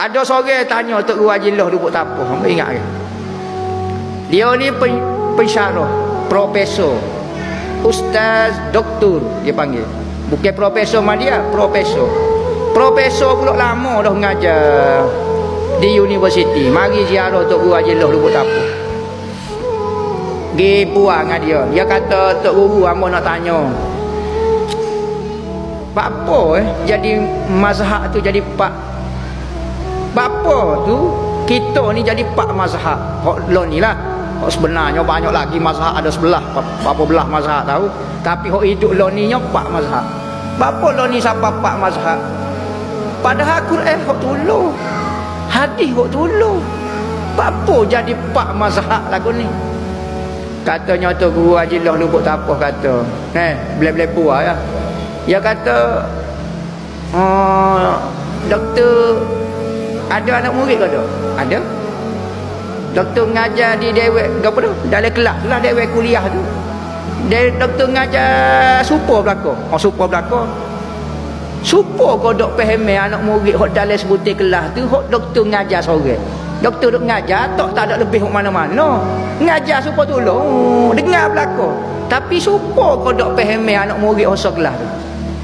Ada seorang tanya Tok Guru Haji Loh duduk tapuh. Hang ingat ke? Dia ni pensyarah, profesor, ustaz, doktor dia panggil. Bukan profesor dia, profesor. Profesor pula lama dah mengajar di universiti. Mari ziarah Tok Guru Haji Loh duduk tapuh. Gi puang dengan dia. Dia kata, Tok Guru hamba nak tanya. Apa jadi mazhab tu jadi pak? Bapa tu kita ni jadi pak mazhab. Hak lo ni lah. Hak sebenarnya banyak lagi mazhab, ada sebelah berapa belah mazhab tahu. Tapi hak hidup lo ni nya pak mazhab. Bapa lo ni siapa pak mazhab? Padahal Quran hak tolong. Hadis hak tolong. Bapa jadi pak mazhab lagu ni. Katanya Tok Guru Haji Loh Lubuk Tapuh kata, boleh-boleh puas ya. Dia kata, doktor ada anak murid ke tak? Ada. Doktor mengajar di dewek apa tu? Dalam kelas tu lah dewek kuliah tu. Doktor mengajar supaya belakang. Supaya belakang. Supaya kau dok fahami anak murid hok dalam sebutir kelas tu hok doktor mengajar seorang. Doktor dok mengajar tak ada lebih hok mana-mana. Mengajar supaya tolong dengar belakang. Tapi supaya kau dok fahami anak murid hok sekelas tu.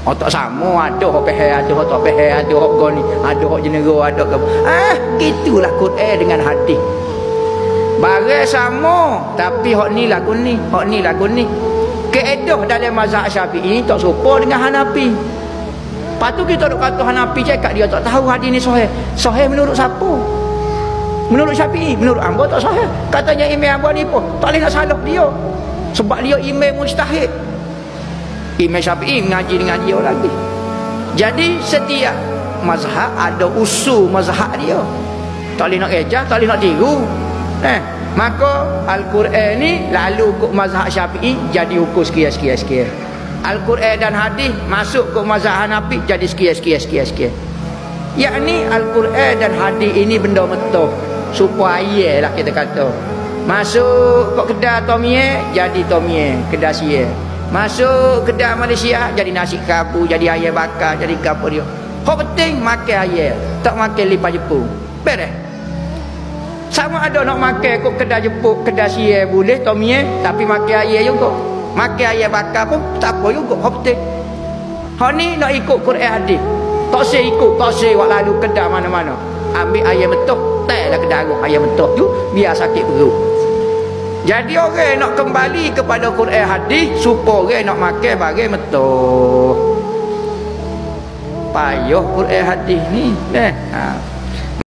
Tak sama, ada hok faham, ada hok tak faham, ada hok goni, ada hok jenera, ada ke. Gitulah Quran dengan hadis. Barang sama, tapi hok ni lagu ni, hok ni lagu ni. Kaedah dalam mazhab Syafi'i tak serupa dengan Hanafi. Lepas tu kita duk kata Hanafi cakap dia tak tahu hadis ni sahih. Sahih menurut siapa? Menurut Syafi'i, menurut hamba tak sahih. Katanya Imam Abu Hanifah, tak boleh nak salah dia. Sebab dia imam mujtahid. Imam Syafi'i mengaji dengan dia lagi. Jadi setiap mazhab ada usul mazhab dia. Tak boleh nak ejah, tak boleh nak tiru. Maka Al-Quran ni lalu ke mazhab Syafi'i jadi hukum sekian. Al-Quran dan hadis masuk ke mazhab Hanafi jadi sekian. Yakni Al-Quran dan hadis ini benda betul. Supaya lah kita kata. Masuk ke kedai tomie jadi tomie, kedai sia. Masuk kedai Malaysia jadi nasi kabu, jadi ayam bakar, jadi apa dia. Kau penting makan ayam, tak makan lipat Jepun. Beres. Sama ada nak makan kok kedai Jepun, kedai sia boleh tomie, tapi makan ayam juga. Makan ayam bakar pun tak apa juga. Kau penting. Hak ni nak ikut Quran hadis. Tak saya ikut, tak saya buat lalu kedai mana-mana. Ambil ayam betul, tak lah kedai ayam betul tu biar sakit perut. Jadi orang nak kembali kepada Quran hadis supaya orang nak makan barang betul. Payah Quran hadis ni.